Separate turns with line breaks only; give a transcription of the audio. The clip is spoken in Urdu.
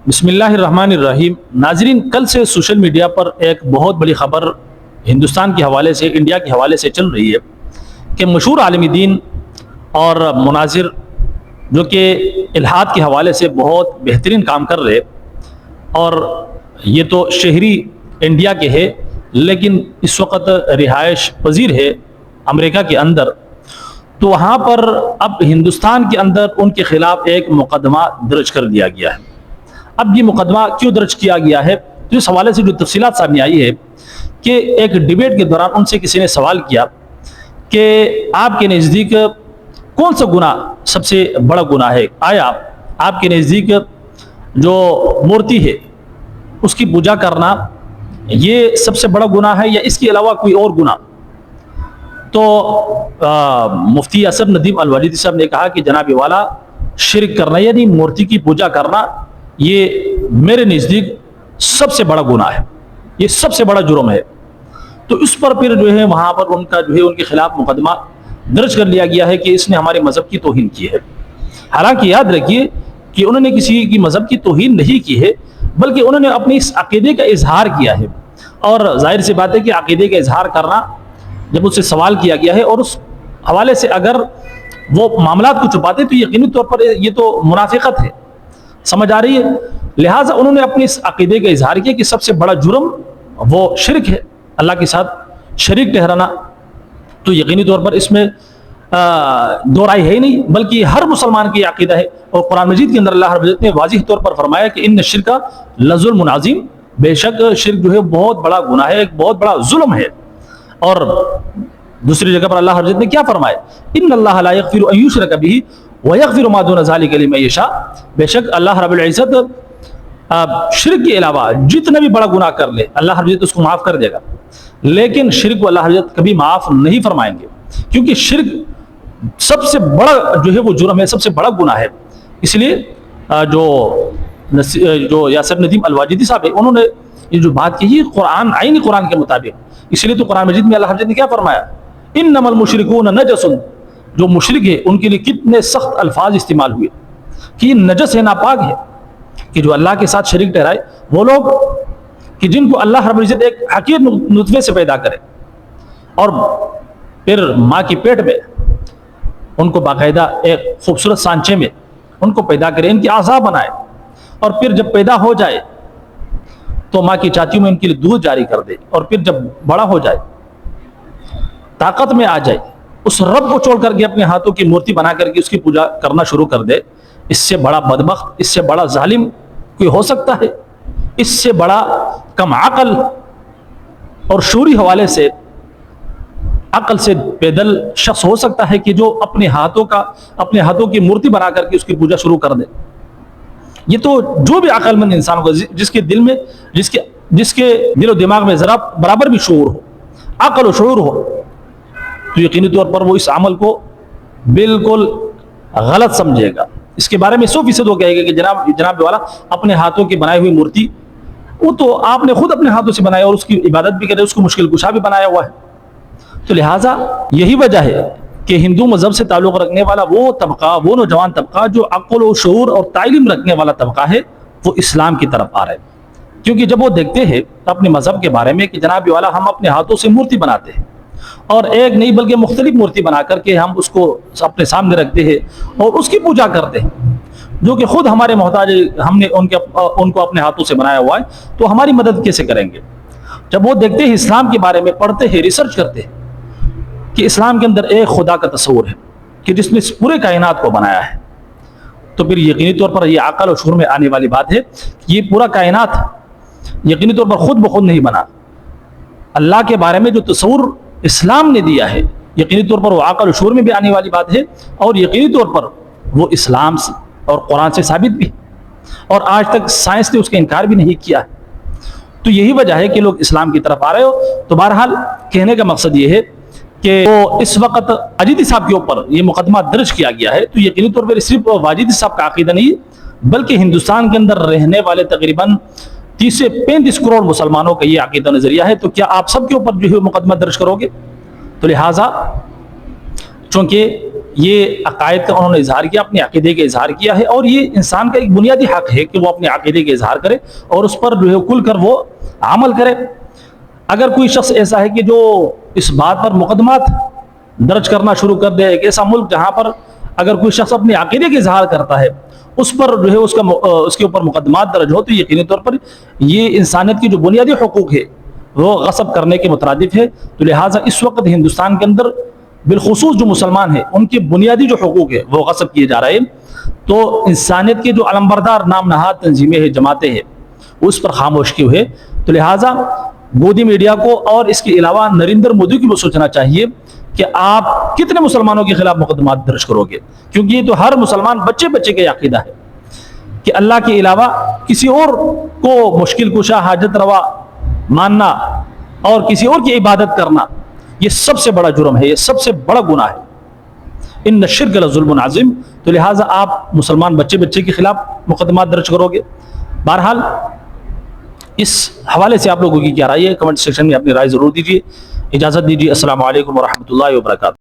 بسم اللہ الرحمن الرحیم۔ ناظرین، کل سے سوشل میڈیا پر ایک بہت بڑی خبر ہندوستان کے حوالے سے، انڈیا کے حوالے سے چل رہی ہے کہ مشہور عالم دین اور مناظر جو کہ الحاد کے حوالے سے بہت بہترین کام کر رہے، اور یہ تو شہری انڈیا کے ہے لیکن اس وقت رہائش پذیر ہے امریکہ کے اندر، تو وہاں پر اب ہندوستان کے اندر ان کے خلاف ایک مقدمہ درج کر دیا گیا ہے۔ اب یہ مقدمہ کیوں درج کیا گیا ہے؟ تو اس حوالے سے جو تفصیلات سامنے آئی ہے کہ ایک ڈیبیٹ کے دوران ان سے کسی نے سوال کیا کہ آپ کے نزدیک کون سا گناہ سب سے بڑا گناہ ہے؟ آیا آپ کے نزدیک جو مورتی ہے اس کی پوجا کرنا یہ سب سے بڑا گناہ ہے یا اس کے علاوہ کوئی اور گناہ؟ تو مفتی اسد ندیم الواجدی صاحب نے کہا کہ جناب والا، شرک کرنا یعنی مورتی کی پوجا کرنا یہ میرے نزدیک سب سے بڑا گناہ ہے، یہ سب سے بڑا جرم ہے۔ تو اس پر پھر جو ہے وہاں پر ان کے خلاف مقدمہ درج کر لیا گیا ہے کہ اس نے ہمارے مذہب کی توہین کی ہے۔ حالانکہ یاد رکھیے کہ انہوں نے کسی کی مذہب کی توہین نہیں کی ہے، بلکہ انہوں نے اپنے اس عقیدے کا اظہار کیا ہے، اور ظاہر سی بات ہے کہ عقیدے کا اظہار کرنا جب اس سے سوال کیا گیا ہے اور اس حوالے سے اگر وہ معاملات کو چھپاتے تو یقینی طور پر یہ تو منافقت ہے، سمجھ آ رہی ہے؟ لہٰذا انہوں نے اپنے اس عقیدے کا اظہار کیا کہ سب سے بڑا جرم وہ شرک ہے، اللہ کے ساتھ شریک ٹھہرانا۔ تو یقینی طور پر اس میں دو رائے ہے ہی نہیں، بلکہ ہر مسلمان کی عقیدہ ہے، اور قرآن مجید کے اندر اللہ رب العزت نے واضح طور پر فرمایا کہ ان الشرک لظلم عظیم، بے شک شرک جو ہے بہت بڑا گناہ ہے، ایک بہت بڑا ظلم ہے۔ اور دوسری جگہ پر اللہ رب العزت نے کیا فرمایا؟ ان اللہ لا یغفر ان یشرک بہ ویغفر ما دون ذلک لمن یشاء، بے شک اللہ رب العزت شرک کے علاوہ جتنا بھی بڑا گناہ کر لے اللہ رب العزت اس کو معاف کر دے گا، لیکن شرک کو اللہ رب العزت کبھی معاف نہیں فرمائیں گے، کیونکہ شرک سب سے بڑا جو ہے وہ جرم ہے، سب سے بڑا گناہ ہے۔ اس لیے جو یاسر ندیم الواجدی صاحب ہے انہوں نے یہ جو بات کی یہ قرآن عینی قرآن کے مطابق، اس لیے تو قرآن مجید میں اللہ رب العزت نے کیا فرمایا؟ انما المشرکون نجس، جو مشرک ہے ان کے لیے کتنے سخت الفاظ استعمال ہوئے کہ یہ نجس ہے، ناپاک ہے، کہ جو اللہ کے ساتھ شریک ٹھہرائے، وہ لوگ کہ جن کو اللہ رب العزت ایک حقیر نطفے سے پیدا کرے اور پھر ماں کی پیٹ میں ان کو باقاعدہ ایک خوبصورت سانچے میں ان کو پیدا کرے، ان کی اعضاء بنائے، اور پھر جب پیدا ہو جائے تو ماں کی چھاتیوں میں ان کے لیے دودھ جاری کر دے، اور پھر جب بڑا ہو جائے، طاقت میں آ جائے، اس رب کو چھوڑ کر کے اپنے ہاتھوں کی مورتی بنا کر کے اس کی پوجا کرنا شروع کر دے، اس سے بڑا بدبخت، اس سے بڑا ظالم کوئی ہو سکتا ہے؟ اس سے بڑا کم عقل اور شعوری حوالے سے عقل سے پیدل شخص ہو سکتا ہے کہ جو اپنے ہاتھوں کی مورتی بنا کر کے اس کی پوجا شروع کر دے؟ یہ تو جو بھی عقل مند انسان کو جس کے دل میں جس کے دل و دماغ میں ذرا برابر بھی شعور ہو، عقل و شعور ہو، تو یقینی طور پر وہ اس عمل کو بالکل غلط سمجھے گا۔ اس کے بارے میں 100% وہ کہے گا کہ جناب والا، اپنے ہاتھوں کی بنائی ہوئی مورتی وہ تو آپ نے خود اپنے ہاتھوں سے بنایا اور اس کی عبادت بھی کرے، اس کو مشکل کشا بھی بنایا ہوا ہے۔ تو لہٰذا یہی وجہ ہے کہ ہندو مذہب سے تعلق رکھنے والا وہ طبقہ، وہ نوجوان طبقہ جو عقل و شعور اور تعلیم رکھنے والا طبقہ ہے، وہ اسلام کی طرف آ رہا ہے، کیونکہ جب وہ دیکھتے ہیں اپنے مذہب کے بارے میں کہ جناب والا ہم اپنے ہاتھوں سے مورتی بناتے ہیں، اور ایک نہیں بلکہ مختلف مورتی بنا کر کے ہم اس کو اپنے سامنے رکھتے ہیں اور اس کی پوجا کرتے ہیں، جو کہ خود ہمارے محتاج، ہم نے ان کو اپنے ہاتھوں سے بنایا ہوا ہے، تو ہماری مدد کیسے کریں گے؟ جب وہ دیکھتے ہیں اسلام کے بارے میں، پڑھتے ہیں، ریسرچ کرتے ہیں کہ اسلام کے اندر ایک خدا کا تصور ہے کہ جس نے اس پورے کائنات کو بنایا ہے، تو پھر یقینی طور پر یہ عقل اور شعور میں آنے والی بات ہے کہ یہ پورا کائنات یقینی طور پر خود بخود نہیں بنا، اللہ کے بارے میں جو تصور اسلام نے دیا ہے یقینی طور پر وہ عقل و شعور میں بھی آنے والی بات ہے، اور یقینی طور پر وہ اسلام سے اور قرآن سے ثابت بھی، اور آج تک سائنس نے اس کا انکار بھی نہیں کیا ہے۔ تو یہی وجہ ہے کہ لوگ اسلام کی طرف آ رہے ہو۔ تو بہرحال کہنے کا مقصد یہ ہے کہ وہ اس وقت واجدی صاحب کے اوپر یہ مقدمہ درج کیا گیا ہے، تو یقینی طور پر صرف واجدی صاحب کا عقیدہ نہیں بلکہ ہندوستان کے اندر رہنے والے تقریباً 30 سے 35 کروڑ مسلمانوں کا یہ عقیدہ نظریہ ہے۔ تو کیا آپ سب کے اوپر جو ہے مقدمہ درج کرو گے؟ تو لہٰذا چونکہ یہ عقائد کا انہوں نے اظہار کیا، اپنے عقیدے کا اظہار کیا ہے، اور یہ انسان کا ایک بنیادی حق ہے کہ وہ اپنے عقیدے کا اظہار کرے اور اس پر جو ہے کھل کر وہ عمل کرے۔ اگر کوئی شخص ایسا ہے کہ جو اس بات پر مقدمات درج کرنا شروع کر دے، ایک ایسا ملک جہاں پر اگر کوئی شخص اپنے عقیدے کا اظہار کرتا ہے اس پر جو ہے اس کے اوپر مقدمات درج ہو، تو یقینی طور پر یہ انسانیت کی جو بنیادی حقوق ہے وہ غصب کرنے کے مترادف ہے۔ تو لہٰذا اس وقت ہندوستان کے اندر بالخصوص جو مسلمان ہیں ان کے بنیادی جو حقوق ہے وہ غصب کیے جا رہے ہیں۔ تو انسانیت کے جو علمبردار نام نہاد تنظیمیں ہیں، جماعتیں ہیں، اس پر خاموش کیے ہوئے۔ تو لہٰذا مودی میڈیا کو اور اس کے علاوہ نریندر مودی کو بھی سوچنا چاہیے کہ آپ کتنے مسلمانوں کے خلاف مقدمات درج کرو گے، کیونکہ یہ تو ہر مسلمان بچے بچے کا عقیدہ ہے کہ اللہ کے علاوہ کسی اور کو مشکل کشا، حاجت روا ماننا اور کسی اور کی عبادت کرنا یہ سب سے بڑا جرم ہے، یہ سب سے بڑا گناہ ہے۔ ان الشرک لظلم عظیم۔ تو لہٰذا آپ مسلمان بچے بچے کے خلاف مقدمات درج کرو گے۔ بہرحال اس حوالے سے آپ لوگوں کی کیا رائے ہے، کمنٹ سیکشن میں اپنی رائے ضرور دیجیے۔ اجازت دیجیے، السلام علیکم ورحمۃ اللہ وبرکاتہ۔